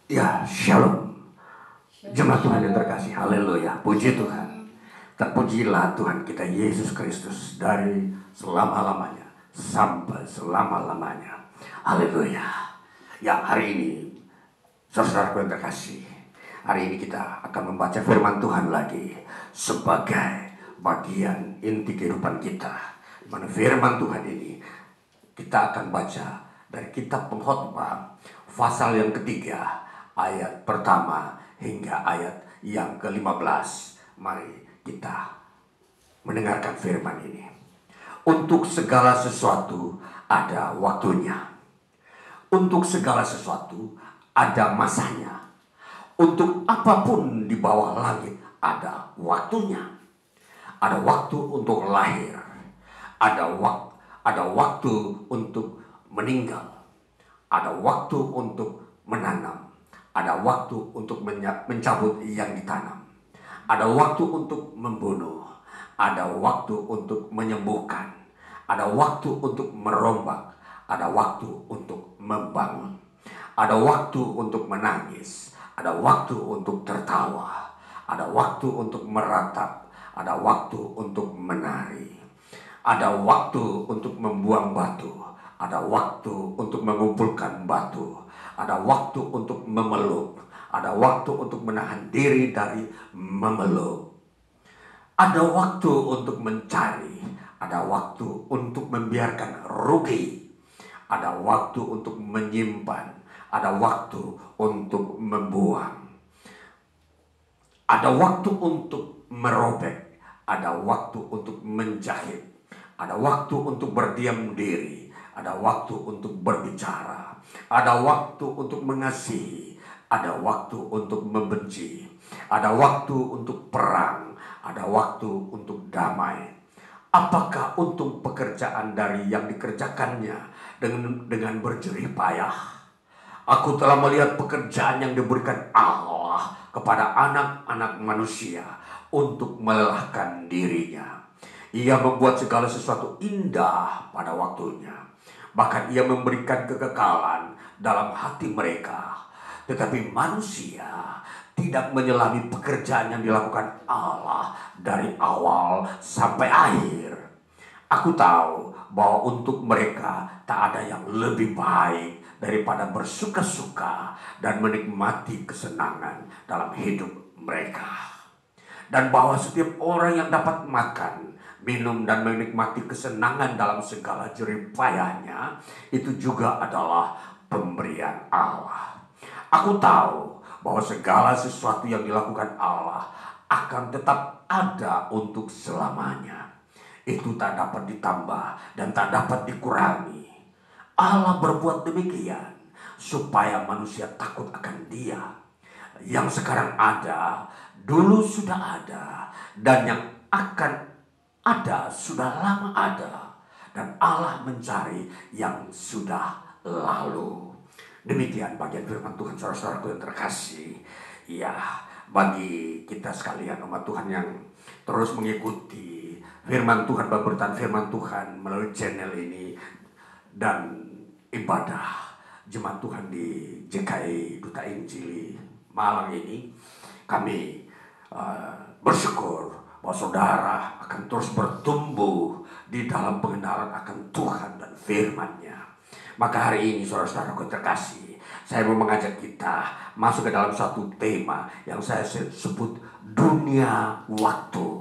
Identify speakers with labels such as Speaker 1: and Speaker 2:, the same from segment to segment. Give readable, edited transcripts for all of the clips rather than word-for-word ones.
Speaker 1: Ya, shalom. Jemaat Tuhan yang terkasih, haleluya, puji Tuhan. Terpujilah Tuhan kita Yesus Kristus dari selama-lamanya sampai selama-lamanya. Haleluya. Ya, hari ini, saudaraku yang terkasih, hari ini kita akan membaca firman Tuhan lagi sebagai bagian inti kehidupan kita. Mana firman Tuhan ini kita akan baca dari kitab Pengkhotbah pasal yang ketiga, ayat pertama hingga ayat yang ke-15. Mari kita mendengarkan firman ini. Untuk segala sesuatu ada waktunya. Untuk segala sesuatu ada masanya. Untuk apapun di bawah langit ada waktunya. Ada waktu untuk lahir. Ada waktu untuk meninggal. Ada waktu untuk menanam. Ada waktu untuk mencabut yang ditanam. Ada waktu untuk membunuh. Ada waktu untuk menyembuhkan. Ada waktu untuk merombak. Ada waktu untuk membangun. Ada waktu untuk menangis. Ada waktu untuk tertawa. Ada waktu untuk meratap. Ada waktu untuk menari. Ada waktu untuk membuang batu. Ada waktu untuk mengumpulkan batu. Ada waktu untuk memeluk. Ada waktu untuk menahan diri dari memeluk. Ada waktu untuk mencari. Ada waktu untuk membiarkan rugi. Ada waktu untuk menyimpan. Ada waktu untuk membuang. Ada waktu untuk merobek. Ada waktu untuk menjahit. Ada waktu untuk berdiam diri. Ada waktu untuk berbicara. Ada waktu untuk mengasihi. Ada waktu untuk membenci. Ada waktu untuk perang. Ada waktu untuk damai. Apakah untung pekerjaan dari yang dikerjakannya dengan berjerih payah? Aku telah melihat pekerjaan yang diberikan Allah kepada anak-anak manusia untuk melelahkan dirinya. Ia membuat segala sesuatu indah pada waktunya. Bahkan ia memberikan kekekalan dalam hati mereka. Tetapi manusia tidak menyelami pekerjaan yang dilakukan Allah dari awal sampai akhir. Aku tahu bahwa untuk mereka tak ada yang lebih baik daripada bersuka-suka dan menikmati kesenangan dalam hidup mereka. Dan bahwa setiap orang yang dapat makan, minum dan menikmati kesenangan dalam segala jerih payahnya, itu juga adalah pemberian Allah. Aku tahu bahwa segala sesuatu yang dilakukan Allah akan tetap ada untuk selamanya. Itu tak dapat ditambah dan tak dapat dikurangi. Allah berbuat demikian supaya manusia takut akan Dia. Yang sekarang ada, dulu sudah ada, dan yang akan ada sudah lama ada, dan Allah mencari yang sudah lalu. Demikian bagian firman Tuhan, saudara-saudaraku yang terkasih. Ya, bagi kita sekalian umat Tuhan yang terus mengikuti firman Tuhan, pemberitaan firman Tuhan melalui channel ini dan ibadah jemaat Tuhan di JKI Duta Injili Malang ini, kami bersyukur bahwa saudara akan terus bertumbuh di dalam pengenalan akan Tuhan dan firman-Nya. Maka hari ini saudara-saudaraku terkasih, saya mau mengajak kita masuk ke dalam satu tema yang saya sebut dunia waktu.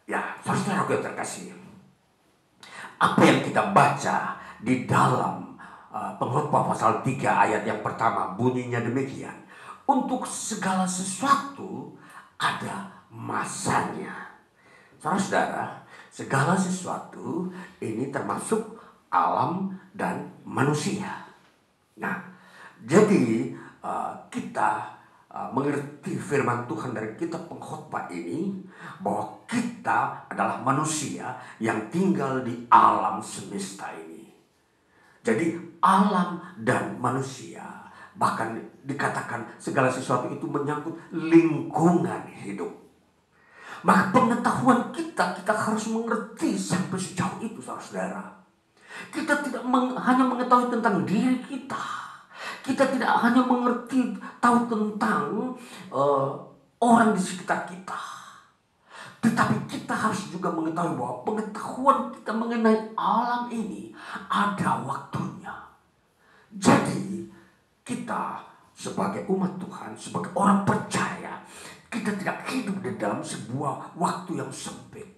Speaker 1: Ya, saudara-saudaraku terkasih, apa yang kita baca di dalam Pengkhotbah pasal 3 ayat yang pertama bunyinya demikian. Untuk segala sesuatu ada masanya. Saudara-saudara, segala sesuatu ini termasuk alam dan manusia. Nah, jadi kita mengerti firman Tuhan dari kitab Pengkhotbah ini bahwa kita adalah manusia yang tinggal di alam semesta ini. Jadi alam dan manusia, bahkan dikatakan segala sesuatu itu menyangkut lingkungan hidup. Maka pengetahuan kita harus mengerti sampai sejauh itu, saudara-saudara. Kita tidak hanya mengetahui tentang diri kita. Kita tidak hanya mengerti, tahu tentang orang di sekitar kita, tetapi kita harus juga mengetahui bahwa pengetahuan kita mengenai alam ini ada waktunya. Jadi kita sebagai umat Tuhan, sebagai orang percaya, kita tidak hidup di dalam sebuah waktu yang sempit,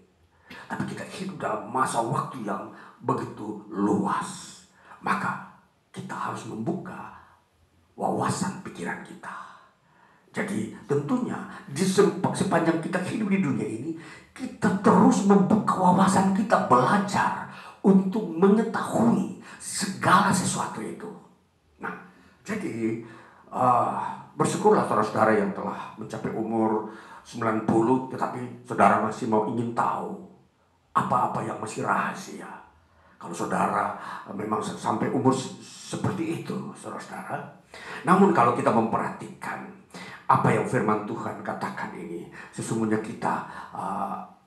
Speaker 1: tapi kita hidup dalam masa waktu yang begitu luas. Maka kita harus membuka wawasan pikiran kita. Jadi tentunya di sepanjang kita hidup di dunia ini, kita terus membuka wawasan kita, belajar untuk mengetahui segala sesuatu itu. Nah, jadi bersyukurlah saudara-saudara yang telah mencapai umur 90, tetapi saudara masih ingin tahu apa-apa yang masih rahasia. Kalau saudara memang sampai umur seperti itu, saudara-saudara. Namun kalau kita memperhatikan apa yang firman Tuhan katakan ini, sesungguhnya kita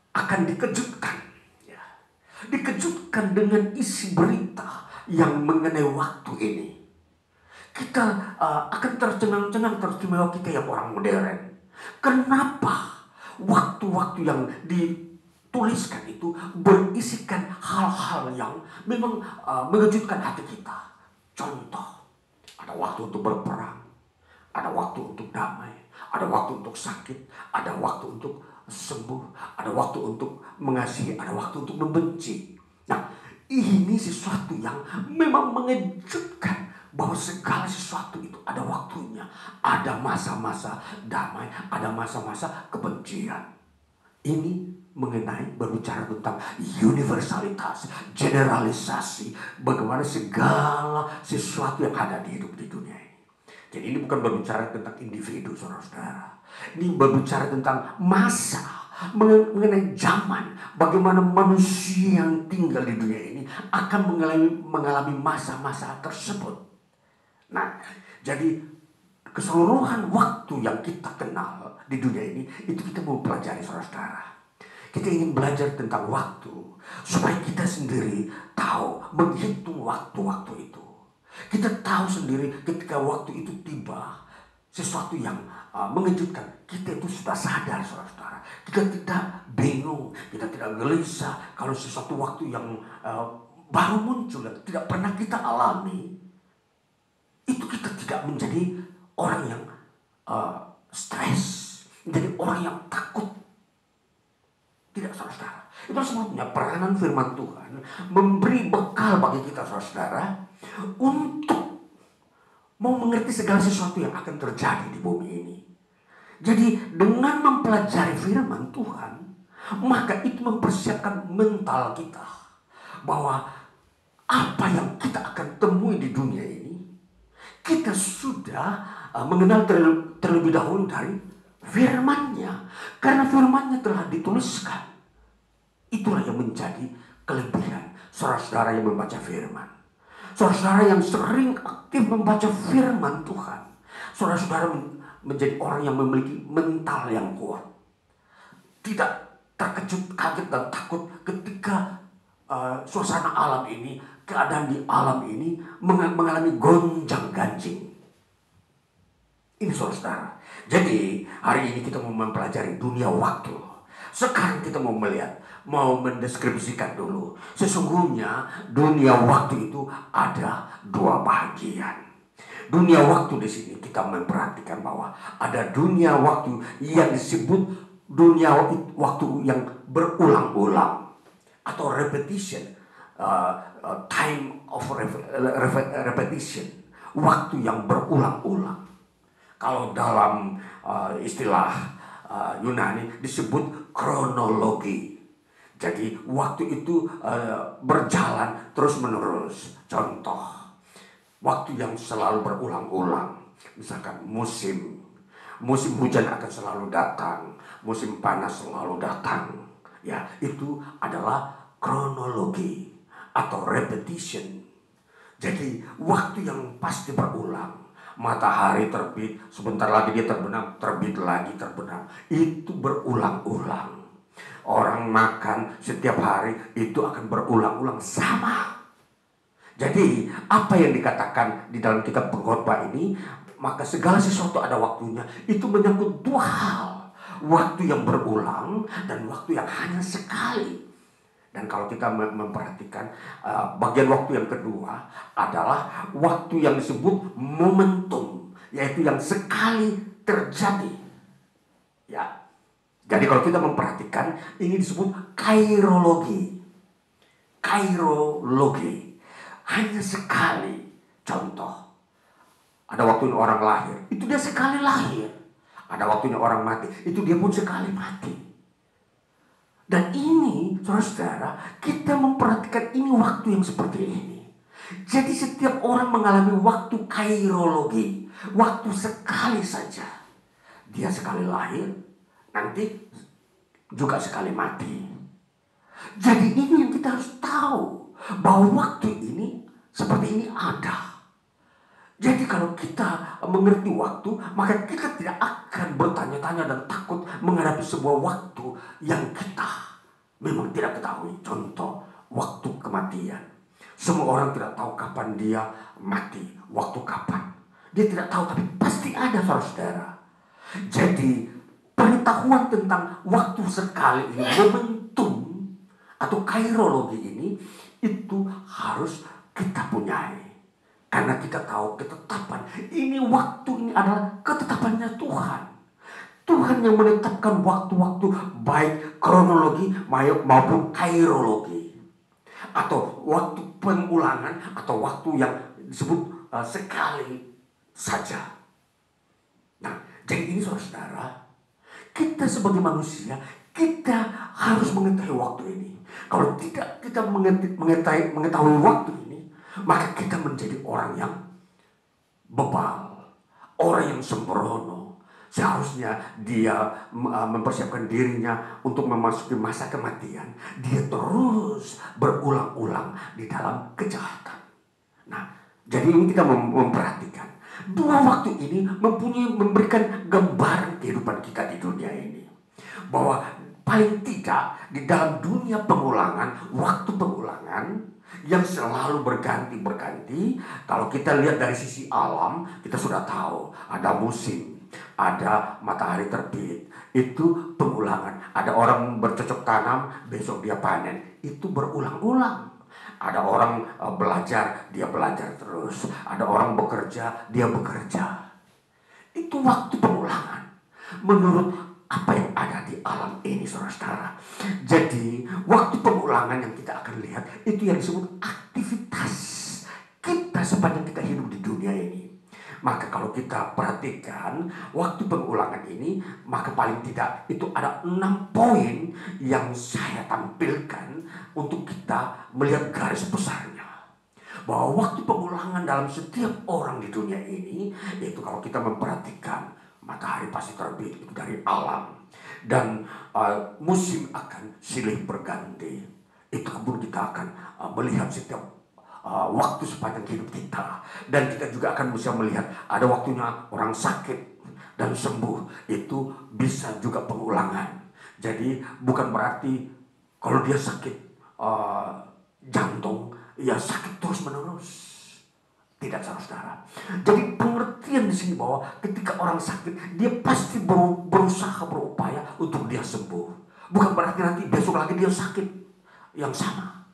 Speaker 1: akan dikejutkan. Ya. Dikejutkan dengan isi berita yang mengenai waktu ini. Kita akan tercengang-cengang, teristimewa kita yang orang modern. Kenapa waktu-waktu yang dituliskan itu berisikan hal-hal yang memang mengejutkan hati kita. Contoh, ada waktu untuk berperang, ada waktu untuk damai, ada waktu untuk sakit, ada waktu untuk sembuh, ada waktu untuk mengasihi, ada waktu untuk membenci. Nah, ini sesuatu yang memang mengejutkan, bahwa segala sesuatu itu ada waktunya. Ada masa-masa damai, ada masa-masa kebencian. Ini mengenai berbicara tentang universalitas, generalisasi, bagaimana segala sesuatu yang ada di hidup di dunia ini. Jadi ini bukan berbicara tentang individu, saudara-saudara. Ini berbicara tentang masa, mengenai zaman, bagaimana manusia yang tinggal di dunia ini akan mengalami masa-masa tersebut. Nah, jadi keseluruhan waktu yang kita kenal di dunia ini, itu kita mau pelajari, saudara-saudara. Kita ingin belajar tentang waktu, supaya kita sendiri tahu menghitung waktu-waktu itu. Kita tahu sendiri ketika waktu itu tiba, sesuatu yang mengejutkan, kita itu sudah sadar, saudara-saudara. Kita tidak bingung, kita tidak gelisah kalau sesuatu waktu yang baru muncul dan tidak pernah kita alami. Itu kita tidak menjadi orang yang stres, menjadi orang yang takut. Tidak, saudara-saudara. Itu sebabnya peranan firman Tuhan memberi bekal bagi kita, saudara-saudara, untuk mau mengerti segala sesuatu yang akan terjadi di bumi ini. Jadi dengan mempelajari firman Tuhan, maka itu mempersiapkan mental kita, bahwa apa yang kita akan temui di dunia ini, kita sudah mengenal terlebih dahulu dari firman-Nya. Karena firman-Nya telah dituliskan. Itulah yang menjadi kelebihan saudara-saudara yang membaca firman. Saudara-saudara yang sering aktif membaca firman Tuhan, saudara-saudara menjadi orang yang memiliki mental yang kuat. Tidak terkejut, kaget, dan takut ketika suasana alam ini, keadaan di alam ini mengalami gonjang-ganjing. Ini, saudara-saudara. Jadi hari ini kita mau mempelajari dunia waktu. Sekarang kita mau melihat, mau mendeskripsikan dulu. Sesungguhnya dunia waktu itu ada dua bagian. Dunia waktu di sini kita memperhatikan bahwa ada dunia waktu yang disebut dunia waktu yang berulang-ulang atau repetition, time of repetition, waktu yang berulang-ulang. Kalau dalam istilah Yunani disebut kronologi. Jadi waktu itu berjalan terus-menerus. Contoh, waktu yang selalu berulang-ulang. Misalkan musim hujan akan selalu datang, musim panas selalu datang. Ya, itu adalah kronologi atau repetition. Jadi waktu yang pasti berulang. Matahari terbit, sebentar lagi dia terbenam, terbit lagi, terbenam. Itu berulang-ulang. Orang makan setiap hari itu akan berulang-ulang sama. Jadi apa yang dikatakan di dalam kitab Pengkhotbah ini, maka segala sesuatu ada waktunya. Itu menyangkut dua hal. Waktu yang berulang dan waktu yang hanya sekali. Dan kalau kita memperhatikan bagian waktu yang kedua adalah waktu yang disebut momentum, yaitu yang sekali terjadi. Ya. Jadi kalau kita memperhatikan, ini disebut kairologi. Kairologi. Hanya sekali. Contoh, ada waktunya orang lahir, itu dia sekali lahir. Ada waktunya orang mati, itu dia pun sekali mati. Dan ini, saudara-saudara, kita memperhatikan ini waktu yang seperti ini. Jadi setiap orang mengalami waktu kairologi, waktu sekali saja. Dia sekali lahir, nanti juga sekali mati. Jadi ini yang kita harus tahu, bahwa waktu ini seperti ini ada. Jadi kalau kita mengerti waktu, maka kita tidak akan bertanya-tanya dan takut menghadapi sebuah waktu yang kita memang tidak ketahui. Contoh, waktu kematian. Semua orang tidak tahu kapan dia mati, waktu kapan. Dia tidak tahu, tapi pasti ada, saudara. Jadi pengetahuan tentang waktu sekali ini, momentum atau kairologi ini, itu harus kita punyai. Karena kita tahu ketetapan. Ini waktu ini adalah ketetapannya Tuhan. Tuhan yang menetapkan waktu-waktu, baik kronologi maupun kairologi. Atau waktu pengulangan, atau waktu yang disebut sekali saja. Nah, jadi ini saudara, kita sebagai manusia, kita harus mengetahui waktu ini. Kalau tidak kita mengetahui waktu ini, maka kita menjadi orang yang bebal, orang yang sembrono. Seharusnya dia mempersiapkan dirinya untuk memasuki masa kematian. Dia terus berulang-ulang di dalam kejahatan. Nah, jadi ini kita memperhatikan. Dua waktu ini memberikan gambaran kehidupan kita di dunia ini. Bahwa paling tidak di dalam dunia pengulangan, waktu pengulangan yang selalu berganti-berganti. Kalau kita lihat dari sisi alam, kita sudah tahu ada musim, ada matahari terbit, itu pengulangan. Ada orang bercocok tanam, besok dia panen, itu berulang-ulang. Ada orang belajar, dia belajar terus. Ada orang bekerja, dia bekerja. Itu waktu pengulangan menurut apa yang ada di alam ini, saudara-saudara. Jadi waktu pengulangan yang kita akan lihat itu yang disebut aktivitas kita sepanjang kita hidup di dunia ini. Maka kalau kita perhatikan waktu pengulangan ini, maka paling tidak itu ada 6 poin yang saya tampilkan untuk kita melihat garis besarnya. Bahwa waktu pengulangan dalam setiap orang di dunia ini, itu kalau kita memperhatikan, matahari pasti terbit, itu dari alam. Dan musim akan silih berganti. Itu pun kita akan melihat setiap waktu sepanjang hidup kita. Dan kita juga akan bisa melihat ada waktunya orang sakit dan sembuh. Itu bisa juga pengulangan. Jadi bukan berarti kalau dia sakit jantung, ya sakit terus menerus. Tidak, saudara. Jadi pengertian di sini bahwa ketika orang sakit, dia pasti berusaha, berupaya untuk dia sembuh. Bukan berarti nanti besok lagi dia sakit yang sama.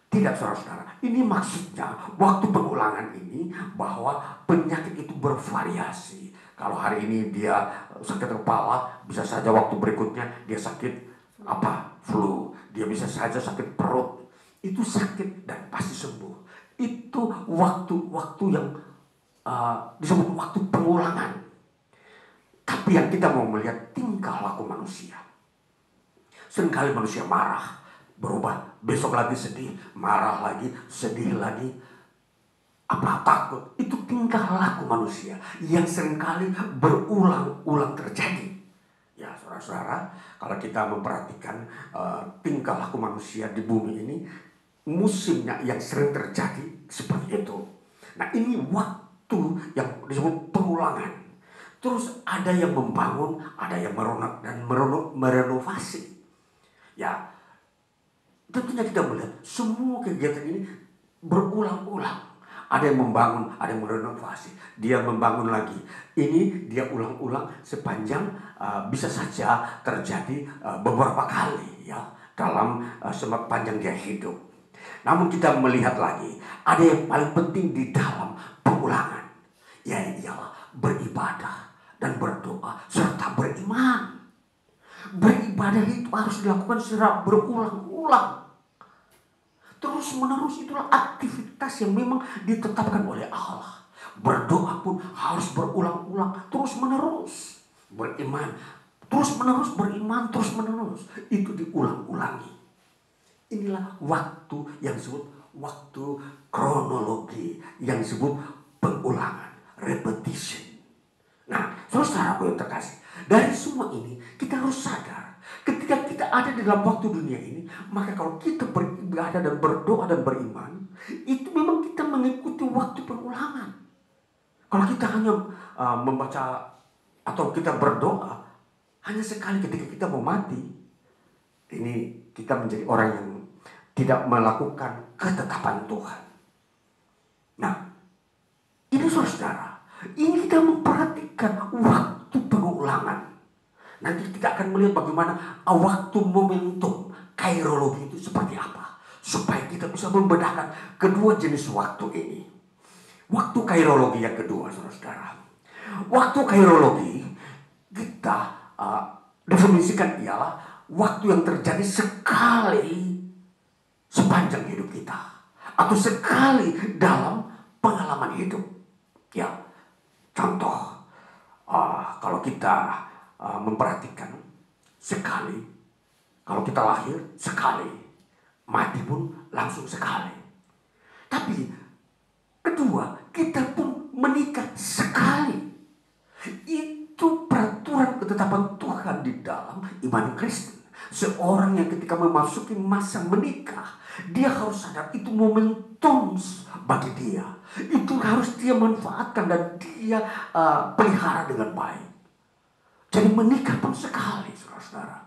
Speaker 1: Tidak, saudara-saudara. Ini maksudnya waktu pengulangan ini bahwa penyakit itu bervariasi. Kalau hari ini dia sakit kepala, bisa saja waktu berikutnya dia sakit flu. Dia bisa saja sakit perut. Itu sakit dan pasti sembuh. Itu waktu-waktu yang disebut waktu pengulangan. Tapi yang kita mau melihat tingkah laku manusia. Seringkali manusia marah, berubah, besok lagi sedih, marah lagi, sedih lagi, takut. Itu tingkah laku manusia yang seringkali berulang-ulang terjadi. Ya, saudara-saudara, kalau kita memperhatikan tingkah laku manusia di bumi ini, musimnya yang sering terjadi seperti itu. Nah, ini waktu yang disebut pengulangan. Terus ada yang membangun, ada yang merenovasi. Ya, tentunya kita melihat semua kegiatan ini berulang-ulang. Ada yang membangun, ada yang merenovasi, dia membangun lagi. Ini dia ulang-ulang sepanjang bisa saja terjadi beberapa kali ya dalam sepanjang dia hidup. Namun kita melihat lagi, ada yang paling penting di dalam pengulangan, yaitu beribadah dan berdoa serta beriman. Beribadah itu harus dilakukan secara berulang-ulang. Terus menerus itulah aktivitas yang memang ditetapkan oleh Allah. Berdoa pun harus berulang-ulang, terus menerus. Beriman, terus menerus beriman, terus menerus. Itu diulang-ulangi. Inilah waktu yang disebut waktu kronologi, yang disebut pengulangan, repetition. Nah, saudara-saudaraku yang terkasih, dari semua ini kita harus sadar, ketika kita ada di dalam waktu dunia ini, maka kalau kita beribadah dan berdoa dan beriman, itu memang kita mengikuti waktu pengulangan. Kalau kita hanya membaca atau kita berdoa hanya sekali ketika kita mau mati, ini kita menjadi orang yang tidak melakukan ketetapan Tuhan. Nah, ini saudara, ini kita memperhatikan waktu pengulangan. Nanti kita akan melihat bagaimana waktu momentum kairologi itu seperti apa, supaya kita bisa membedakan kedua jenis waktu ini. Waktu kairologi yang kedua, saudara-saudara. Waktu kairologi kita definisikan ialah waktu yang terjadi sekali sepanjang hidup kita, atau sekali dalam pengalaman hidup. Ya, contoh, kalau kita memperhatikan sekali, kalau kita lahir sekali, mati pun langsung sekali. Tapi kedua, kita pun menikah sekali. Itu peraturan ketetapan Tuhan di dalam iman Kristen. Seorang yang ketika memasuki masa menikah, dia harus sadar itu momentum bagi dia. Itu harus dia manfaatkan dan dia pelihara dengan baik. Jadi menikah pun sekali, saudara-saudara.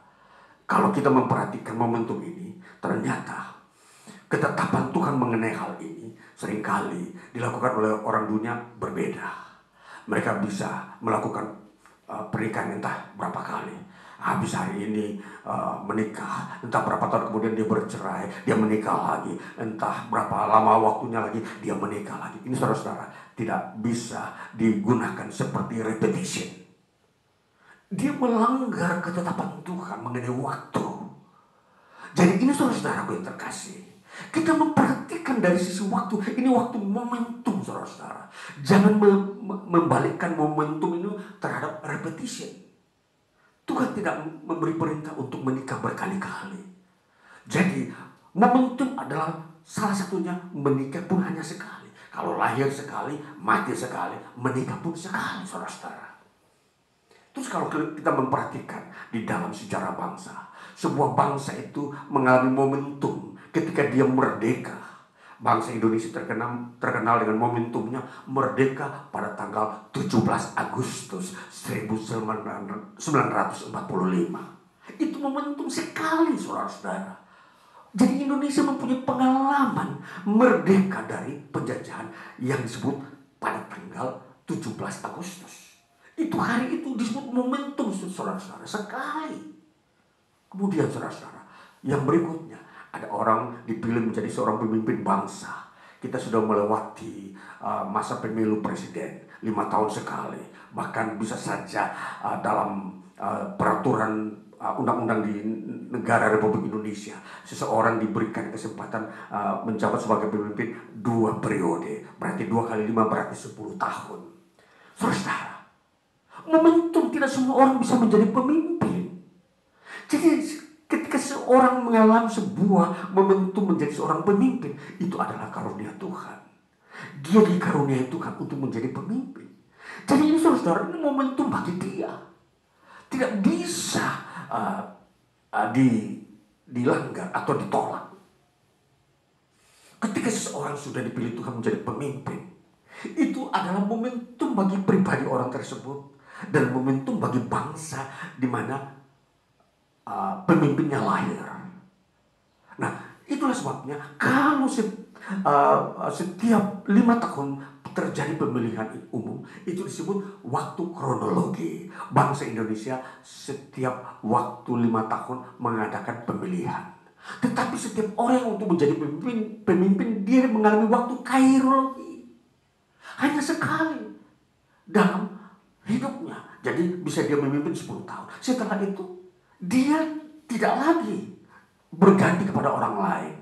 Speaker 1: Kalau kita memperhatikan momentum ini, ternyata ketetapan Tuhan mengenai hal ini seringkali dilakukan oleh orang dunia berbeda. Mereka bisa melakukan pernikahan entah berapa kali. Habis hari ini menikah, entah berapa tahun kemudian dia bercerai, dia menikah lagi, entah berapa lama waktunya lagi, dia menikah lagi. Ini saudara-saudara tidak bisa digunakan seperti repetition. Dia melanggar ketetapan Tuhan mengenai waktu. Jadi ini saudara-saudaraku yang terkasih, kita memperhatikan dari sisi waktu. Ini waktu momentum, saudara-saudara. Jangan membalikkan momentum ini terhadap repetition. Tuhan tidak memberi perintah untuk menikah berkali-kali. Jadi momentum adalah salah satunya, menikah pun hanya sekali. Kalau lahir sekali, mati sekali, menikah pun sekali, saudara-saudara. Terus kalau kita memperhatikan di dalam sejarah bangsa, sebuah bangsa itu mengalami momentum ketika dia merdeka. Bangsa Indonesia terkenal dengan momentumnya merdeka pada tanggal 17 Agustus 1945. Itu momentum sekali, saudara-saudara. Jadi Indonesia mempunyai pengalaman merdeka dari penjajahan yang disebut pada tanggal 17 Agustus. Itu hari itu disebut momentum, saudara-saudara, sekali. Kemudian saudara-saudara, yang berikutnya, ada orang dipilih menjadi seorang pemimpin bangsa. Kita sudah melewati masa pemilu presiden 5 tahun sekali. Bahkan bisa saja dalam peraturan undang-undang di negara Republik Indonesia, seseorang diberikan kesempatan menjabat sebagai pemimpin 2 periode. Berarti 2 kali 5 berarti 10 tahun. Saudara, momentum tidak semua orang bisa menjadi pemimpin. Jadi ketika seorang mengalami sebuah momentum menjadi seorang pemimpin, itu adalah karunia Tuhan. Dia dikaruniai Tuhan untuk menjadi pemimpin. Jadi ini saudara, ini momentum bagi dia. Tidak bisa dilanggar atau ditolak. Ketika seseorang sudah dipilih Tuhan menjadi pemimpin, itu adalah momentum bagi pribadi orang tersebut dan momentum bagi bangsa di mana pemimpinnya lahir. Nah, itulah sebabnya kalau setiap 5 tahun terjadi pemilihan umum, itu disebut waktu kronologi. Bangsa Indonesia setiap waktu 5 tahun mengadakan pemilihan. Tetapi setiap orang untuk menjadi pemimpin dia mengalami waktu kairologi. Hanya sekali dalam hidupnya. Jadi bisa dia memimpin 10 tahun. Setelah itu dia tidak lagi berganti kepada orang lain.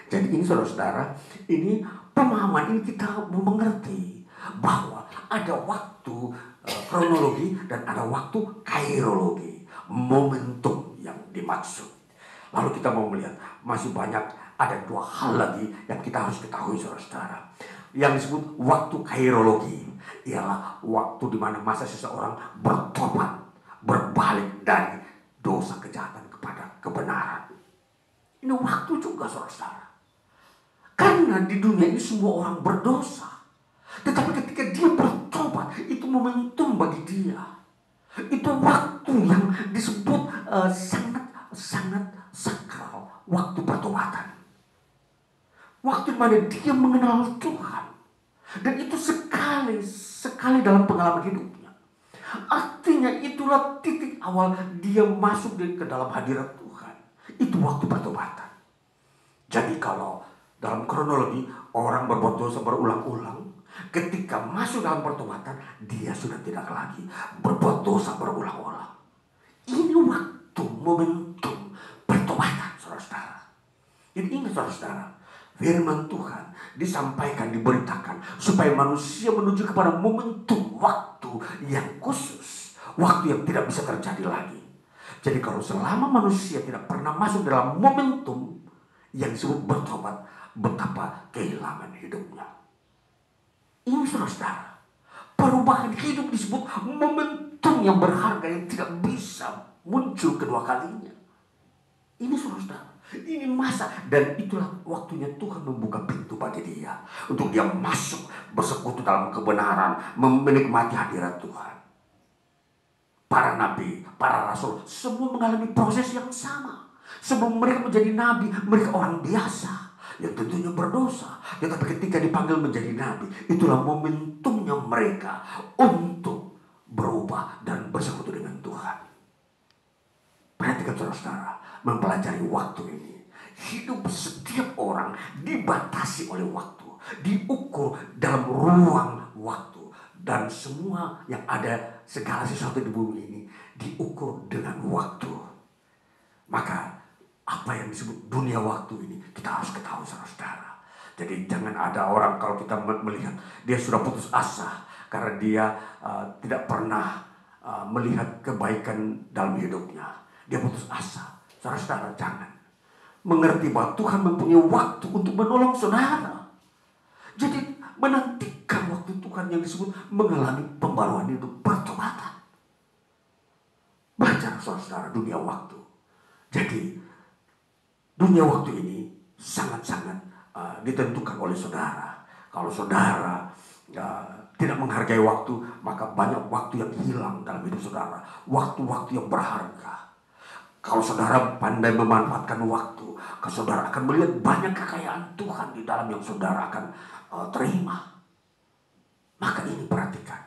Speaker 1: Jadi ini saudara-saudara, ini pemahaman ini kita mengerti bahwa ada waktu kronologi dan ada waktu kairologi, momentum yang dimaksud. Lalu kita mau melihat masih banyak, ada 2 hal lagi yang kita harus ketahui saudara-saudara. Yang disebut waktu kairologi ialah waktu di mana masa seseorang bertobat, berbalik dari dosa kejahatan kepada kebenaran. Ini waktu juga saudara-saudara. Karena di dunia ini semua orang berdosa. Tetapi ketika dia bertobat, itu momentum bagi dia. Itu waktu yang disebut sangat sakral, waktu pertobatan. Waktu di mana dia mengenal Tuhan. Dan itu sekali dalam pengalaman hidupnya. Artinya itulah titik awal dia masuk ke dalam hadirat Tuhan. Itu waktu pertobatan. Jadi kalau dalam kronologi orang berbuat dosa berulang-ulang, ketika masuk dalam pertobatan dia sudah tidak lagi berbuat dosa berulang-ulang. Ini waktu momentum pertobatan saudara-saudara. Jadi ingat saudara-saudara, firman Tuhan disampaikan, diberitakan supaya manusia menuju kepada momentum waktu yang khusus, waktu yang tidak bisa terjadi lagi. Jadi kalau selama manusia tidak pernah masuk dalam momentum yang disebut bertobat, betapa kehilangan hidupnya. Ini saudara-saudara, perubahan hidup disebut momentum yang berharga yang tidak bisa muncul kedua kalinya. Ini saudara-saudara, ini masa, dan itulah waktunya Tuhan membuka pintu bagi dia untuk dia masuk bersekutu dalam kebenaran, menikmati hadirat Tuhan. Para nabi, para rasul, semua mengalami proses yang sama. Sebelum mereka menjadi nabi, mereka orang biasa yang tentunya berdosa. Tetapi ketika dipanggil menjadi nabi, itulah momentumnya mereka untuk berubah dan bersekutu dengan Tuhan. Perhatikan saudara-saudara, mempelajari waktu ini. Hidup setiap orang dibatasi oleh waktu, diukur dalam ruang waktu. Dan semua yang ada, segala sesuatu di bumi ini diukur dengan waktu. Maka apa yang disebut dunia waktu ini kita harus ketahui saudara-saudara. Jadi jangan ada orang kalau kita melihat dia sudah putus asa karena dia tidak pernah melihat kebaikan dalam hidupnya. Dia putus asa. Saudara-saudara jangan. Mengerti bahwa Tuhan mempunyai waktu untuk menolong saudara. Jadi menantikan waktu Tuhan yang disebut mengalami pembaruan hidup, pertobatan. Baca saudara-saudara dunia waktu. Jadi dunia waktu ini sangat-sangat ditentukan oleh saudara. Kalau saudara tidak menghargai waktu, maka banyak waktu yang hilang dalam hidup saudara. Waktu-waktu yang berharga. Kalau saudara pandai memanfaatkan waktu, saudara akan melihat banyak kekayaan Tuhan di dalam yang saudara akan terima. Maka ini perhatikan.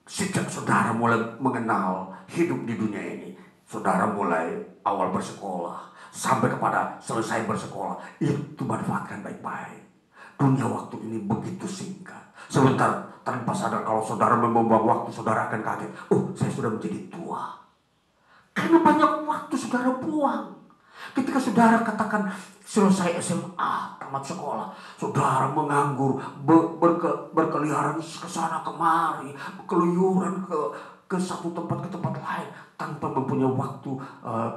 Speaker 1: Sejak saudara mulai mengenal hidup di dunia ini, saudara mulai awal bersekolah sampai kepada selesai bersekolah, itu manfaatkan baik-baik. Dunia waktu ini begitu singkat. Sebentar tanpa sadar kalau saudara membuang waktu, saudara akan kaget. Oh, saya sudah menjadi tua. Karena banyak waktu saudara buang. Ketika saudara katakan selesai SMA, tamat sekolah, saudara menganggur, berkeliaran ke sana kemari, keluyuran ke satu tempat ke tempat lain tanpa mempunyai waktu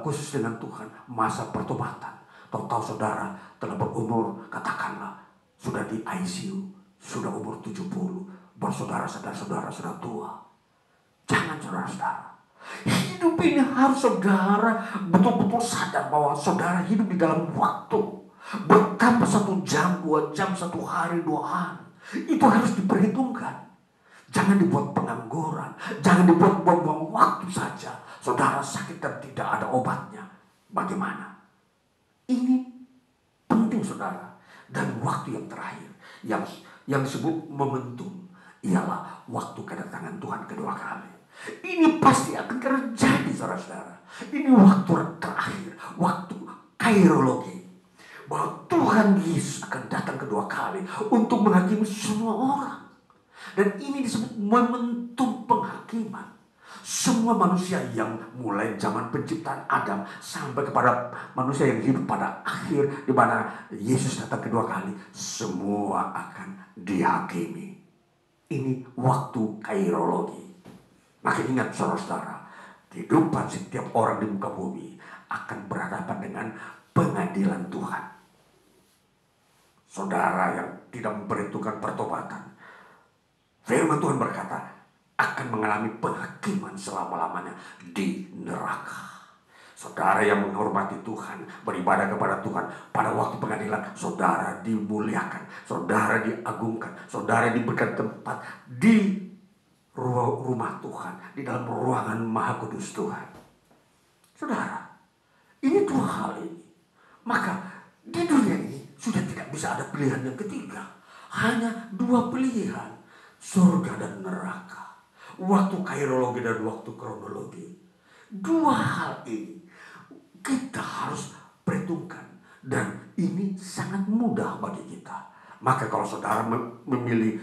Speaker 1: khusus dengan Tuhan. Masa pertobatan. Tahu-tahu saudara telah berumur, katakanlah sudah di ICU, sudah umur 70, bersaudara saudara sudah tua. Jangan saudara-saudara. Hidup ini harus saudara betul-betul sadar bahwa saudara hidup di dalam waktu. Bertambah 1 jam, 2 jam, 1 hari, 2 hari. Itu harus diperhitungkan. Jangan dibuat pengangguran. Jangan dibuat buang-buang waktu saja. Saudara sakit dan tidak ada obatnya. Bagaimana? Ini penting saudara. Dan waktu yang terakhir, yang disebut momentum, ialah waktu kedatangan Tuhan kedua kali. Ini pasti akan terjadi, saudara-saudara. Ini waktu terakhir, waktu kairologi, bahwa Tuhan Yesus akan datang kedua kali untuk menghakimi semua orang. Dan ini disebut momentum penghakiman. Semua manusia yang mulai zaman penciptaan Adam sampai kepada manusia yang hidup pada akhir, di mana Yesus datang kedua kali, semua akan dihakimi. Ini waktu kairologi. Maka ingat saudara-saudara, kehidupan setiap orang di muka bumi akan berhadapan dengan pengadilan Tuhan. Saudara yang tidak memperhitungkan pertobatan, firman Tuhan berkata, akan mengalami penghakiman selama-lamanya di neraka. Saudara yang menghormati Tuhan, beribadah kepada Tuhan, pada waktu pengadilan, saudara dimuliakan, saudara diagungkan, saudara diberikan tempat di rumah Tuhan, di dalam ruangan Maha Kudus Tuhan. Saudara, ini dua hal ini. Maka di dunia ini sudah tidak bisa ada pilihan yang ketiga. Hanya dua pilihan, surga dan neraka. Waktu kairologi dan waktu kronologi. Dua hal ini kita harus perhitungkan. Dan ini sangat mudah bagi kita. Maka kalau saudara memilih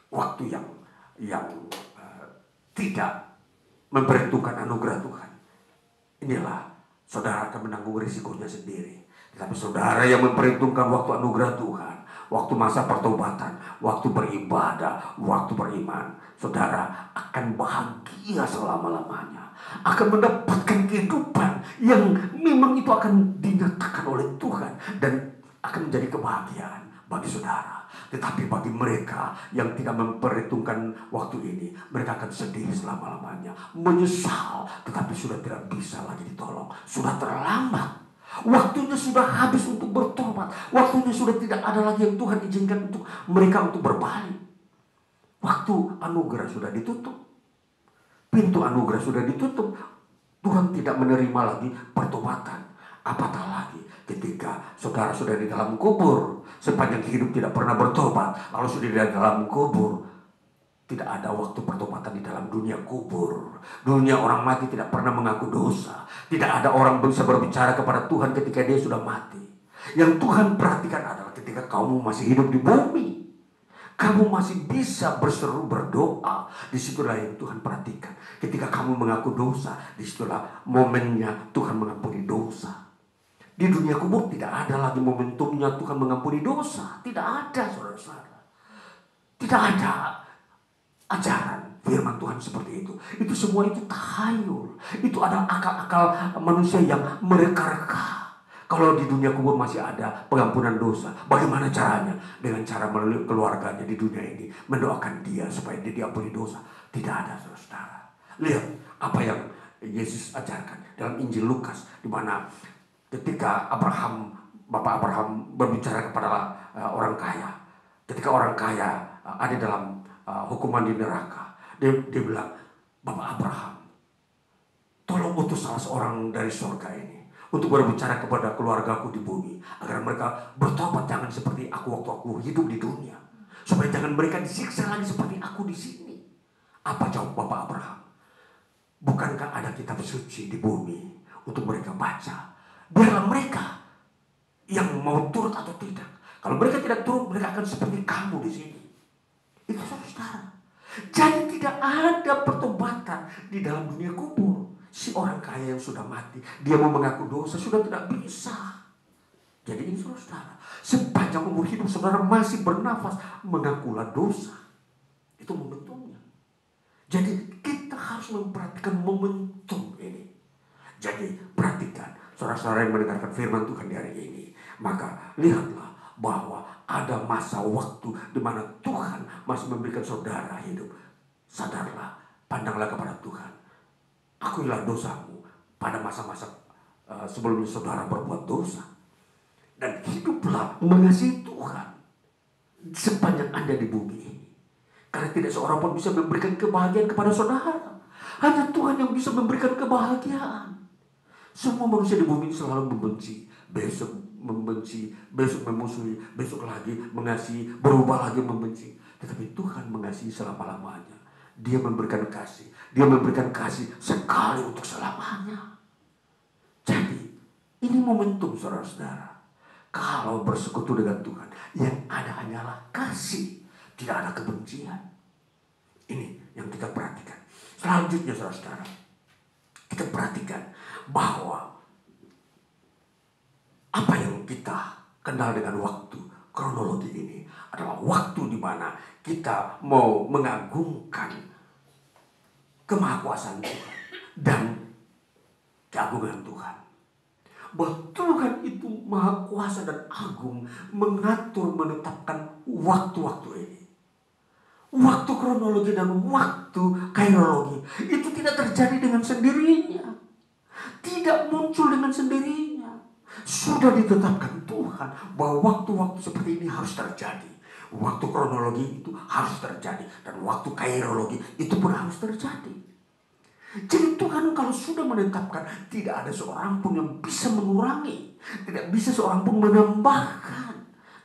Speaker 1: waktu yang tidak memperhitungkan anugerah Tuhan, inilah saudara akan menanggung risikonya sendiri. Tapi saudara yang memperhitungkan waktu anugerah Tuhan, waktu masa pertobatan, waktu beribadah, waktu beriman, saudara akan bahagia selama-lamanya. Akan mendapatkan kehidupan yang memang itu akan dinyatakan oleh Tuhan. Dan akan menjadi kebahagiaan bagi saudara. Tetapi bagi mereka yang tidak memperhitungkan waktu ini, mereka akan sedih selama-lamanya, menyesal, tetapi sudah tidak bisa lagi ditolong. Sudah terlambat. Waktunya sudah habis untuk bertobat. Waktunya sudah tidak ada lagi yang Tuhan izinkan untuk mereka untuk berbalik. Waktu anugerah sudah ditutup. Pintu anugerah sudah ditutup. Tuhan tidak menerima lagi pertobatan. Apatah lagi ketika saudara sudah di dalam kubur, sepanjang hidup tidak pernah bertobat, lalu sudah di dalam kubur. Tidak ada waktu pertobatan di dalam dunia kubur. Dunia orang mati tidak pernah mengaku dosa. Tidak ada orang bisa berbicara kepada Tuhan ketika dia sudah mati. Yang Tuhan perhatikan adalah ketika kamu masih hidup di bumi, kamu masih bisa berseru berdoa. Disitulah yang Tuhan perhatikan. Ketika kamu mengaku dosa, disitulah momennya Tuhan mengampuni dosa. Di dunia kubur tidak ada lagi momentumnya Tuhan mengampuni dosa. Tidak ada, saudara-saudara. Tidak ada ajaran firman Tuhan seperti itu. Itu semua itu tahayul. Itu adalah akal-akal manusia yang mereka-reka. Kalau di dunia kubur masih ada pengampunan dosa, bagaimana caranya? Dengan cara melalui keluarganya di dunia ini, mendoakan dia supaya dia diampuni dosa. Tidak ada, saudara. Lihat apa yang Yesus ajarkan dalam Injil Lukas, di mana ketika Bapak Abraham berbicara kepada orang kaya, ketika orang kaya ada dalam hukuman di neraka, dia bilang, Bapak Abraham, tolong utus salah seorang dari surga ini untuk berbicara kepada keluargaku di bumi, agar mereka bertobat, jangan seperti aku waktu aku hidup di dunia, supaya jangan mereka disiksa lagi seperti aku di sini. Apa jawab Bapak Abraham? Bukankah ada kitab suci di bumi untuk mereka baca? Biarlah mereka yang mau turut atau tidak. Kalau mereka tidak turut, mereka akan seperti kamu di sini. Itu saudara. Jadi tidak ada pertobatan di dalam dunia kubur. Si orang kaya yang sudah mati, dia mau mengaku dosa sudah tidak bisa. Jadi ini saudara, sepanjang umur hidup saudara masih bernafas, mengakulah dosa. Itu momentumnya. Jadi kita harus memperhatikan momentum ini. Jadi perhatikan, saudara-saudara yang mendengarkan firman Tuhan di hari ini, maka lihatlah bahwa ada masa waktu di mana Tuhan masih memberikan saudara hidup. Sadarlah, pandanglah kepada Tuhan. Akuilah dosamu pada masa-masa sebelum saudara berbuat dosa. Dan hiduplah mengasihi Tuhan sepanjang Anda di bumi ini. Karena tidak seorang pun bisa memberikan kebahagiaan kepada saudara. Hanya Tuhan yang bisa memberikan kebahagiaan. Semua manusia di bumi ini selalu membenci, besok membenci, besok memusuhi, besok lagi mengasihi, berubah lagi membenci. Tetapi Tuhan mengasihi selama-lamanya. Dia memberikan kasih. Dia memberikan kasih sekali untuk selamanya. Jadi ini momentum saudara-saudara. Kalau bersekutu dengan Tuhan, yang ada hanyalah kasih, tidak ada kebencian. Ini yang kita perhatikan. Selanjutnya saudara-saudara, kita perhatikan bahwa apa yang kita kenal dengan waktu kronologi ini adalah waktu di mana kita mau mengagungkan kemahakuasaan Tuhan dan keagungan Tuhan. Bahwa Tuhan itu maha kuasa dan agung, mengatur, menetapkan waktu-waktu ini. Waktu kronologi dan waktu kairologi itu tidak terjadi dengan sendirinya, tidak muncul dengan sendirinya. Sudah ditetapkan Tuhan bahwa waktu-waktu seperti ini harus terjadi. Waktu kronologi itu harus terjadi, dan waktu kairologi itu pun harus terjadi. Jadi Tuhan kalau sudah menetapkan, tidak ada seorang pun yang bisa mengurangi, tidak bisa seorang pun menambahkan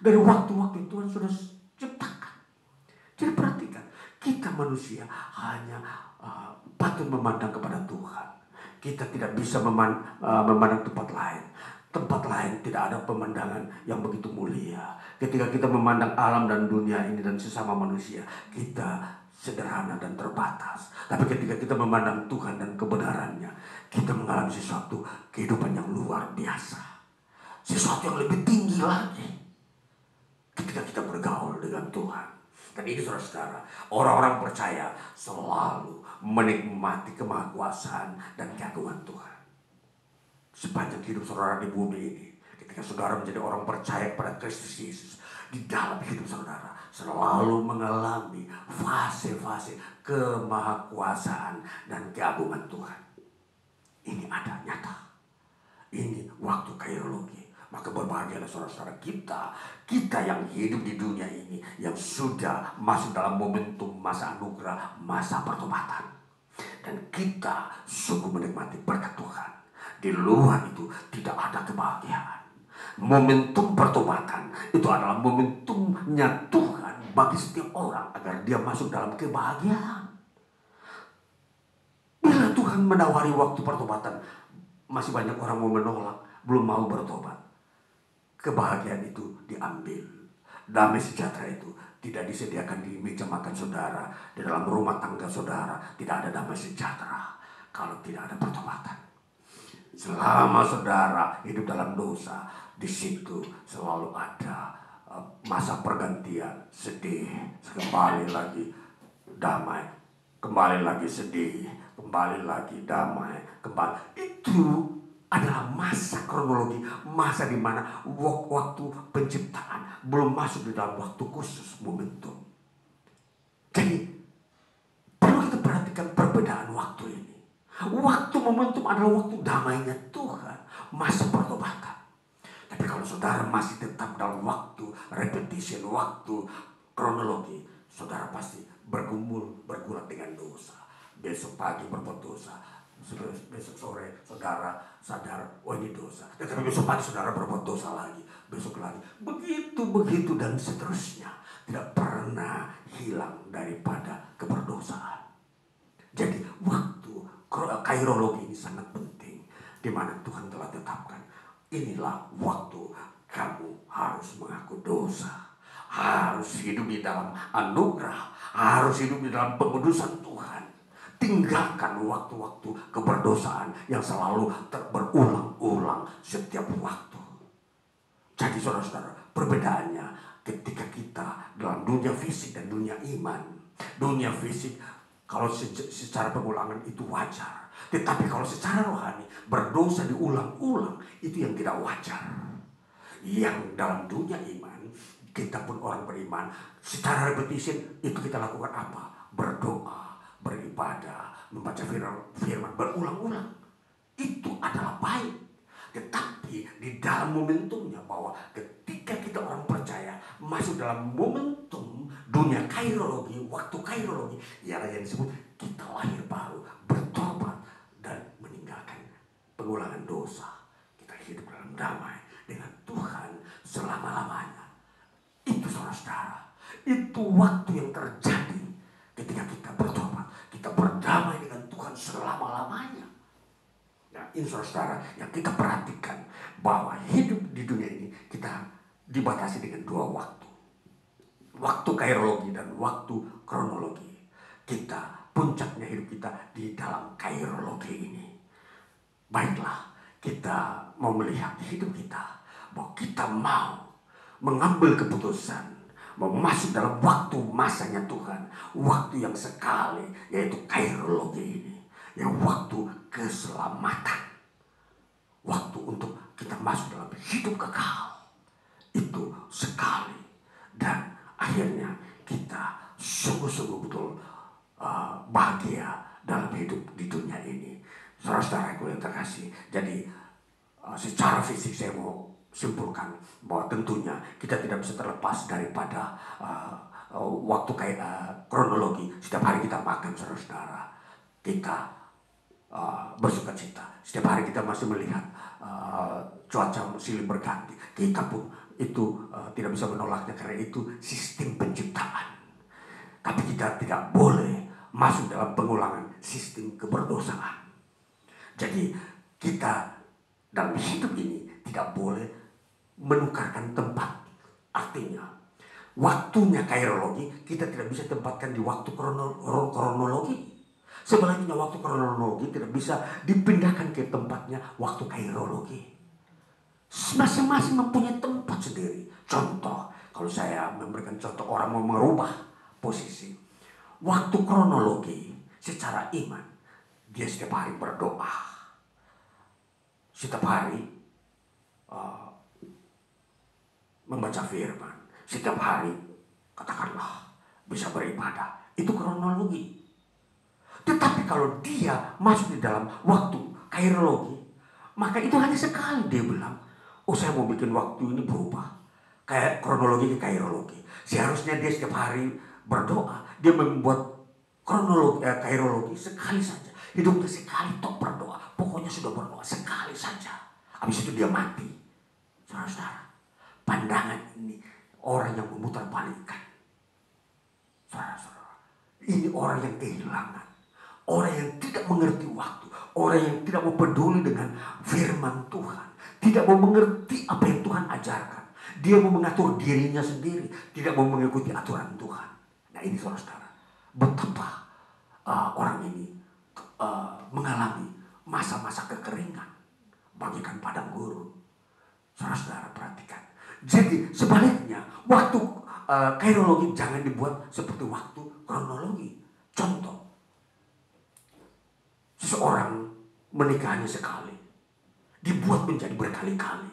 Speaker 1: dari waktu-waktu yang Tuhan sudah ciptakan. Jadi perhatikan, kita manusia hanya patut memandang kepada Tuhan. Kita tidak bisa memandang tempat lain. Tempat lain tidak ada pemandangan yang begitu mulia. Ketika kita memandang alam dan dunia ini dan sesama manusia, kita sederhana dan terbatas. Tapi ketika kita memandang Tuhan dan kebenarannya, kita mengalami sesuatu kehidupan yang luar biasa, sesuatu yang lebih tinggi lagi ketika kita bergaul dengan Tuhan. Dan ini saudara-saudara, orang-orang percaya selalu menikmati kemahakuasaan dan keagungan Tuhan sepanjang hidup saudara di bumi ini. Ketika saudara menjadi orang percaya kepada Kristus Yesus, di dalam hidup saudara selalu mengalami fase-fase kemahakuasaan dan keagungan Tuhan. Ini ada nyata. Ini waktu kairologi. Maka berbahagialah saudara-saudara kita yang hidup di dunia ini, yang sudah masuk dalam momentum masa anugerah, masa pertobatan. Dan kita sungguh menikmati berkat Tuhan. Di luar itu tidak ada kebahagiaan. Momentum pertobatan itu adalah momentumnya Tuhan bagi setiap orang agar dia masuk dalam kebahagiaan. Bila Tuhan menawari waktu pertobatan, masih banyak orang mau menolak, belum mau bertobat. Kebahagiaan itu diambil. Damai sejahtera itu tidak disediakan di meja makan saudara, di dalam rumah tangga saudara. Tidak ada damai sejahtera kalau tidak ada pertobatan. Selama saudara hidup dalam dosa, di situ selalu ada masa pergantian, sedih, kembali lagi damai, kembali lagi sedih, kembali lagi damai, kembali. Itu adalah masa kronologi, masa di mana waktu penciptaan belum masuk di dalam waktu khusus momentum. Jadi perlu kita perhatikan perbedaan waktu ini. Waktu momentum adalah waktu damainya Tuhan, masa pertobatan. Tapi kalau saudara masih tetap dalam waktu repetition, waktu kronologi, saudara pasti bergulat dengan dosa. Besok pagi berbuat dosa, besok sore saudara sadar, oh ini dosa. Tetapi besok pagi saudara berbuat dosa lagi, besok lagi. Begitu dan seterusnya. Tidak pernah hilang daripada keberdosaan. Jadi waktu kairologi ini sangat penting, di mana Tuhan telah tetapkan. Inilah waktu kamu harus mengaku dosa, harus hidup di dalam anugerah, harus hidup di dalam pengudusan Tuhan. Tinggalkan waktu-waktu keberdosaan yang selalu berulang-ulang setiap waktu. Jadi saudara-saudara, perbedaannya ketika kita dalam dunia fisik dan dunia iman. Dunia fisik kalau secara pengulangan itu wajar. Tetapi kalau secara rohani berdosa diulang-ulang, itu yang tidak wajar. Yang dalam dunia iman, kita pun orang beriman, secara repetition itu kita lakukan apa? Berdoa, beribadah, membaca firman berulang-ulang. Itu adalah baik. Tetapi di dalam momentumnya, bahwa ketika kita orang percaya masuk dalam momentum dunia kairologi, waktu kairologi, ialah yang disebut kita lahir baru, bertobat dan meninggalkan pengulangan dosa. Kita hidup dalam damai dengan Tuhan selama-lamanya. Itu saudara-saudara, itu waktu yang terjadi ketika kita bertobat, kita berdamai dengan Tuhan selama-lamanya. Nah, ini saudara-saudara yang kita perhatikan, bahwa hidup di dunia ini kita dibatasi dengan dua waktu. Waktu kairologi dan waktu kronologi. Kita, puncaknya hidup kita di dalam kairologi ini. Baiklah, kita mau melihat hidup kita, bahwa kita mau mengambil keputusan, mau masuk dalam waktu masanya Tuhan, waktu yang sekali, yaitu kairologi ini, yang waktu keselamatan, waktu untuk kita masuk dalam hidup kekal, itu sekali, dan akhirnya kita sungguh-sungguh betul bahagia dalam hidup di dunia ini. Saudara-saudaraku yang terkasih, jadi secara fisik saya mau simpulkan bahwa tentunya kita tidak bisa terlepas daripada waktu kronologi. Setiap hari kita makan, saudara-saudara, kita bersuka cita. Setiap hari kita masih melihat cuaca silih berganti. Kita pun itu tidak bisa menolaknya, karena itu sistem penciptaan. Tapi kita tidak boleh masuk dalam pengulangan sistem keberdosaan. Jadi kita dalam hidup ini tidak boleh menukarkan tempat. Artinya waktunya kairologi kita tidak bisa tempatkan di waktu kronologi. Sebaliknya waktu kronologi tidak bisa dipindahkan ke tempatnya waktu kairologi. Masing-masing mempunyai tempat sendiri. Contoh, kalau saya memberikan contoh, orang mau merubah posisi, waktu kronologi secara iman, dia setiap hari berdoa, setiap hari membaca firman, setiap hari katakanlah bisa beribadah. Itu kronologi. Tetapi kalau dia masuk di dalam waktu kairologi, maka itu hanya sekali dia bilang, oh saya mau bikin waktu ini berubah, kayak kronologi ke kairologi. Seharusnya dia setiap hari berdoa, dia membuat kronologi kairologi sekali saja. Hidupnya sekali tok berdoa, pokoknya sudah berdoa sekali saja. Habis itu dia mati. Saudara-saudara, pandangan ini orang yang memutarbalikkan. Saudara-saudara, ini orang yang kehilangan, orang yang tidak mengerti waktu, orang yang tidak mau peduli dengan firman Tuhan, tidak mau mengerti apa yang Tuhan ajarkan. Dia mau mengatur dirinya sendiri, tidak mau mengikuti aturan Tuhan. Nah ini saudara-saudara, betapa orang ini mengalami masa-masa kekeringan, bagikan padang gurun. Saudara-saudara perhatikan. Jadi sebaliknya, waktu kairologi jangan dibuat seperti waktu kronologi. Contoh, seseorang menikah hanya sekali, dibuat menjadi berkali-kali.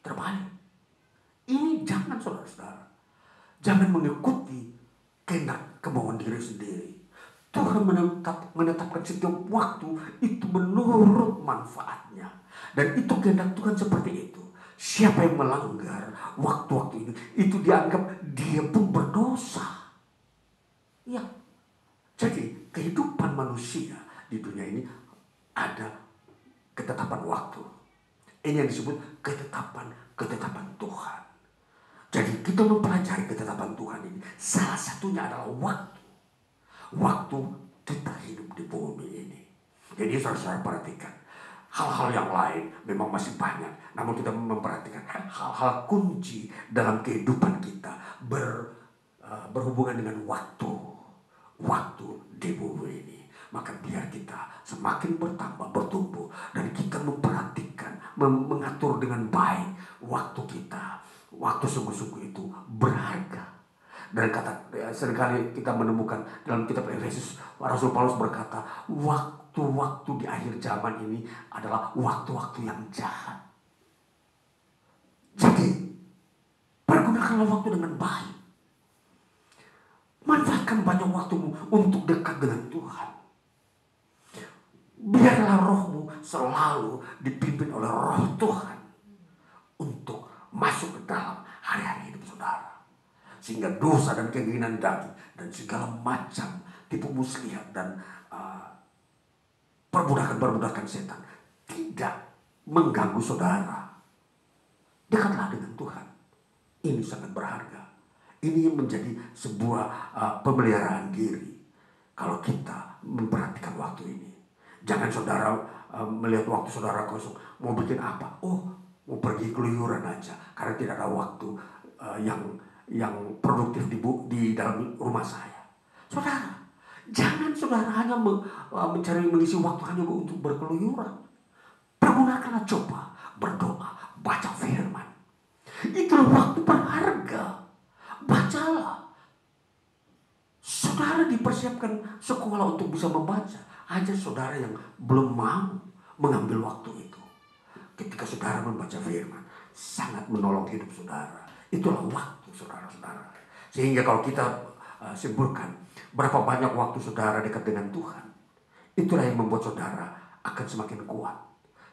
Speaker 1: Terbalik. Ini jangan, saudara-saudara. Jangan mengikuti kehendak kemauan diri sendiri. Tuhan menetapkan setiap waktu itu menurut manfaatnya. Dan itu kehendak Tuhan seperti itu. Siapa yang melanggar waktu-waktu itu dianggap dia pun berdosa. Ya. Jadi kehidupan manusia di dunia ini ada ketetapan waktu. Ini yang disebut ketetapan Tuhan. Jadi kita mempelajari ketetapan Tuhan ini, salah satunya adalah waktu. Waktu kita hidup di bumi ini. Jadi saudara-saudara perhatikan, hal-hal yang lain memang masih banyak, namun kita memperhatikan hal-hal kunci dalam kehidupan kita berhubungan dengan waktu di bumi ini. Maka biar kita semakin bertambah, bertumbuh, dan kita memperhatikan, mengatur dengan baik waktu kita. Waktu sungguh-sungguh itu berharga. Dan seringkali kita menemukan dalam kitab Efesus, Rasul Paulus berkata, waktu-waktu di akhir zaman ini adalah waktu-waktu yang jahat. Jadi, pergunakanlah waktu dengan baik. Manfaatkan banyak waktumu untuk dekat dengan Tuhan. Biarlah rohmu selalu dipimpin oleh roh Tuhan untuk masuk ke dalam hari-hari hidup saudara. Sehingga dosa dan keinginan daging dan segala macam tipu muslihat dan perbudakan-perbudakan setan tidak mengganggu saudara. Dekatlah dengan Tuhan. Ini sangat berharga. Ini menjadi sebuah pemeliharaan diri. Kalau kita memperhatikan waktu ini. Jangan saudara melihat waktu saudara kosong. Mau bikin apa? Oh, mau pergi keluyuran aja. Karena tidak ada waktu yang produktif di dalam rumah saya. Saudara, jangan saudara hanya mencari mengisi waktu hanya untuk berkeluyuran. Pergunakanlah, coba berdoa, baca firman. Itulah waktu berharga. Bacalah. Saudara dipersiapkan sekolah untuk bisa membaca. Aja saudara yang belum mau mengambil waktu itu. Ketika saudara membaca firman, sangat menolong hidup saudara. Itulah waktu saudara-saudara. Sehingga kalau kita simpulkan berapa banyak waktu saudara dekat dengan Tuhan, itulah yang membuat saudara akan semakin kuat,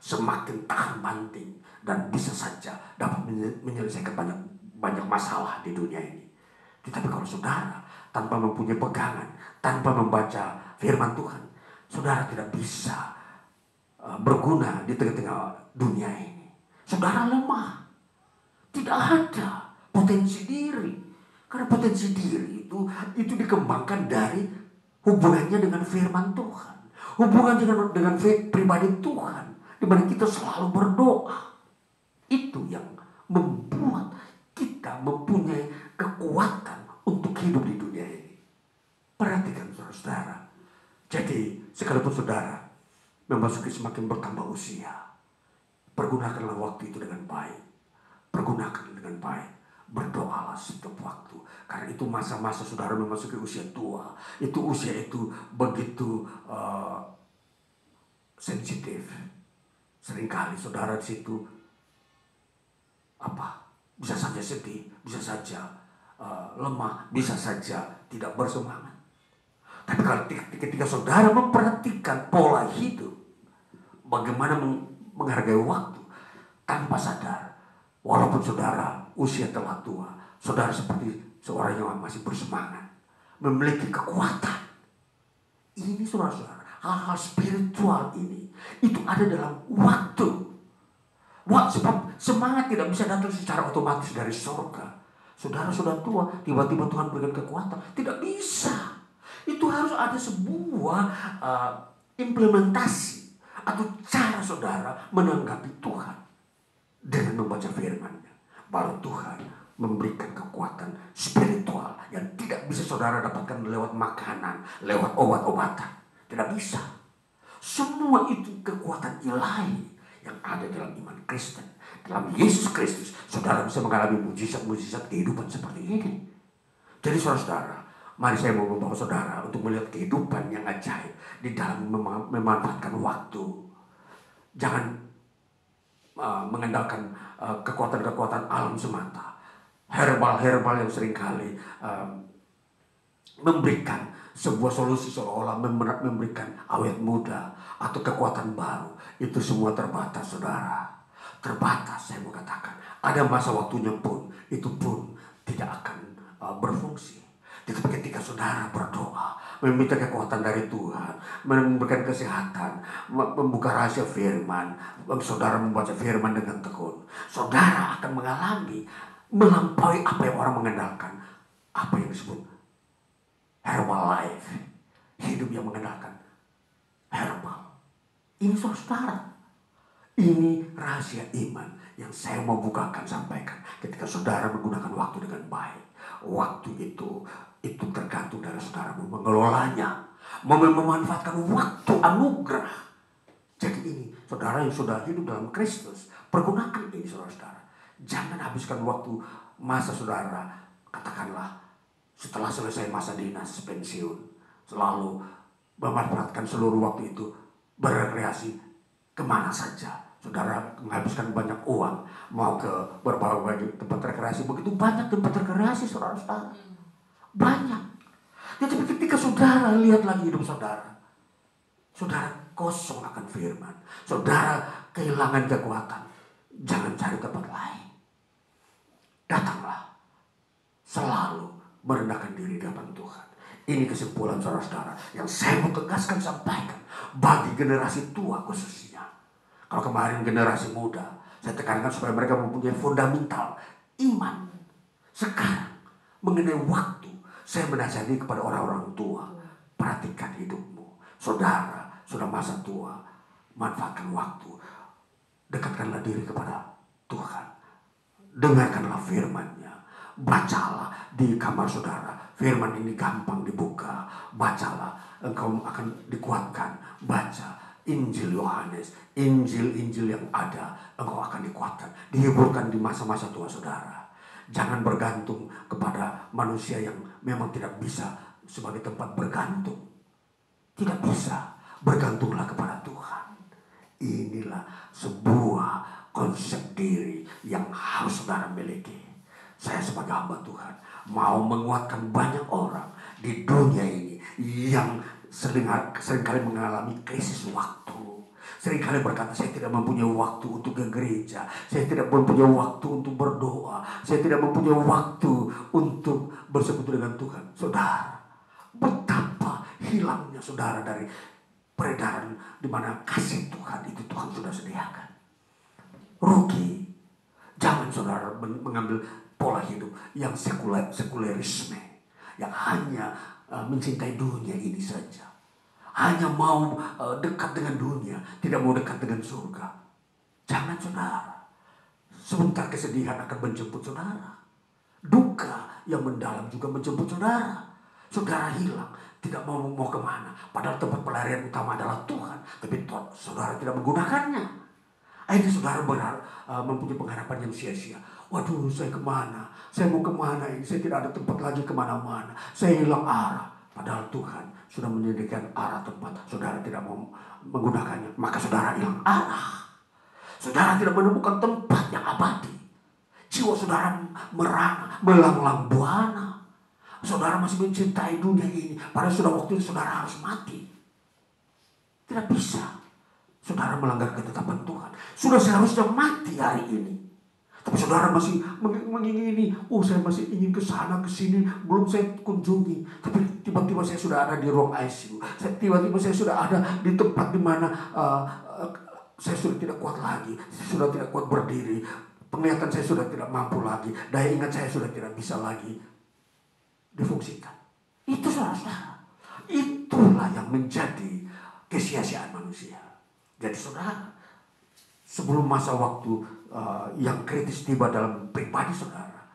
Speaker 1: semakin tahan banting, dan bisa saja dapat menyelesaikan banyak masalah di dunia ini. Tetapi kalau saudara tanpa mempunyai pegangan, tanpa membaca firman Tuhan, saudara tidak bisa berguna di tengah-tengah dunia ini. Saudara lemah. Tidak ada potensi diri. Karena potensi diri itu dikembangkan dari hubungannya dengan firman Tuhan. Hubungannya dengan pribadi Tuhan. Di mana kita selalu berdoa. Itu yang membuat kita mempunyai kekuatan untuk hidup di dunia ini. Perhatikan saudara. Jadi sekalipun saudara memasuki semakin bertambah usia, pergunakanlah waktu itu dengan baik. Pergunakan dengan baik. Berdoalah setiap waktu. Karena itu masa-masa saudara memasuki usia tua. Usia itu begitu sensitif. Seringkali saudara di situ bisa saja sedih, bisa saja lemah, bisa saja tidak bersemangat. Tapi kalau ketika saudara memperhatikan pola hidup, bagaimana menghargai waktu tanpa sadar, walaupun saudara usia telah tua, saudara seperti seorang yang masih bersemangat, memiliki kekuatan. Ini saudara-saudara, hal-hal spiritual ini, itu ada dalam waktu. Sebab semangat tidak bisa datang secara otomatis dari surga. Saudara sudah tua, tiba-tiba Tuhan berikan kekuatan. Tidak bisa. Itu harus ada sebuah implementasi atau cara saudara menanggapi Tuhan dengan membaca firman-Nya. Baru Tuhan memberikan kekuatan spiritual yang tidak bisa saudara dapatkan lewat makanan, lewat obat-obatan. Tidak bisa. Semua itu kekuatan ilahi yang ada dalam iman Kristen, dalam Yesus Kristus. Saudara bisa mengalami mujizat-mujizat kehidupan seperti ini. Jadi saudara-saudara, mari saya mau membawa saudara untuk melihat kehidupan yang ajaib di dalam memanfaatkan waktu. Jangan mengandalkan kekuatan-kekuatan alam semata. Herbal-herbal yang seringkali memberikan sebuah solusi seolah-olah memberikan awet muda atau kekuatan baru. Itu semua terbatas saudara. Terbatas, saya mau katakan. Ada masa waktunya pun, itu pun tidak akan berfungsi. Tetapi ketika saudara berdoa, meminta kekuatan dari Tuhan, memberikan kesehatan, membuka rahasia firman, saudara membaca firman dengan tekun, saudara akan mengalami melampaui apa yang orang mengandalkan. Apa yang disebut herbal life. Hidup yang mengandalkan herbal. Ini saudara. Ini rahasia iman yang saya mau bukakan, sampaikan. Ketika saudara menggunakan waktu dengan baik. Waktu itu tergantung dari saudara mau mengelolanya. Mau memanfaatkan waktu anugerah. Jadi ini saudara yang sudah hidup dalam Kristus. Pergunakan ini saudara-saudara. Jangan habiskan waktu masa saudara. Katakanlah setelah selesai masa dinas pensiun. Selalu memanfaatkan seluruh waktu itu berrekreasi kemana saja. Saudara menghabiskan banyak uang mau ke berbagai tempat rekreasi. Begitu banyak tempat rekreasi saudara-saudara. Banyak. Jadi ketika saudara lihat lagi hidup saudara, saudara kosong akan firman, saudara kehilangan kekuatan, jangan cari tempat lain. Datanglah selalu merendahkan diri di hadapan Tuhan. Ini kesimpulan saudara-saudara yang saya mau tegaskan, sampaikan bagi generasi tua khususnya. Kalau kemarin generasi muda Saya tekankan supaya mereka mempunyai fundamental iman. Sekarang mengenai waktu, saya menasihati kepada orang-orang tua, perhatikan hidupmu. Saudara sudah masa tua, manfaatkan waktu. Dekatkanlah diri kepada Tuhan. Dengarkanlah firman-Nya. Bacalah di kamar saudara. Firman ini gampang dibuka. Bacalah, engkau akan dikuatkan. Baca Injil Yohanes, Injil-Injil yang ada, engkau akan dikuatkan, dihiburkan di masa-masa tua saudara. Jangan bergantung kepada manusia yang memang tidak bisa sebagai tempat bergantung. Tidak bisa. Bergantunglah kepada Tuhan. Inilah sebuah konsep diri yang harus saudara miliki. Saya sebagai hamba Tuhan mau menguatkan banyak orang di dunia ini yang seringkali mengalami krisis waktu. Seringkali berkata, saya tidak mempunyai waktu untuk ke gereja. Saya tidak mempunyai waktu untuk berdoa. Saya tidak mempunyai waktu untuk bersekutu dengan Tuhan. Saudara, betapa hilangnya saudara dari peredaran di mana kasih Tuhan itu Tuhan sudah sediakan. Rugi. Jangan saudara mengambil pola hidup yang sekulerisme. Yang hanya mencintai dunia ini saja. Hanya mau dekat dengan dunia, tidak mau dekat dengan surga. Jangan saudara. Sebentar kesedihan akan menjemput saudara. Duka yang mendalam juga menjemput saudara. Saudara hilang, tidak mau kemana. Padahal tempat pelarian utama adalah Tuhan. Tapi saudara tidak menggunakannya. Akhirnya saudara mempunyai pengharapan yang sia-sia. Waduh, saya kemana? Saya mau kemana ini? Saya tidak ada tempat lagi kemana-mana. Saya hilang arah. Padahal Tuhan sudah menyediakan arah tempat. Saudara tidak mau menggunakannya, maka saudara hilang arah. Saudara tidak menemukan tempat yang abadi. Jiwa saudara merana, melanglang buana. Saudara masih mencintai dunia ini, padahal sudah waktunya saudara harus mati. Tidak bisa. Saudara melanggar ketetapan Tuhan. Sudah seharusnya mati hari ini. Tapi saudara masih mengingini, saya masih ingin ke sana ke sini, belum saya kunjungi. Tapi tiba-tiba saya sudah ada di ruang ICU. Tiba-tiba saya sudah ada di tempat di mana saya sudah tidak kuat lagi. Saya sudah tidak kuat berdiri. Penglihatan saya sudah tidak mampu lagi. Daya ingat saya sudah tidak bisa lagi difungsikan. Itu saudara-saudara. Itulah yang menjadi kesia-siaan manusia. Jadi saudara, sebelum masa waktu yang kritis tiba dalam pribadi saudara,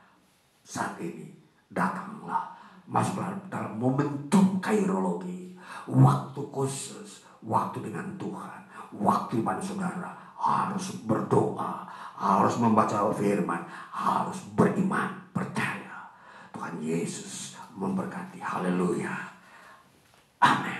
Speaker 1: saat ini datanglah, masuklah dalam momentum kairologi, waktu khusus, waktu dengan Tuhan, waktu di mana saudara harus berdoa, harus membaca firman, harus beriman, percaya. Tuhan Yesus memberkati. Haleluya. Amin.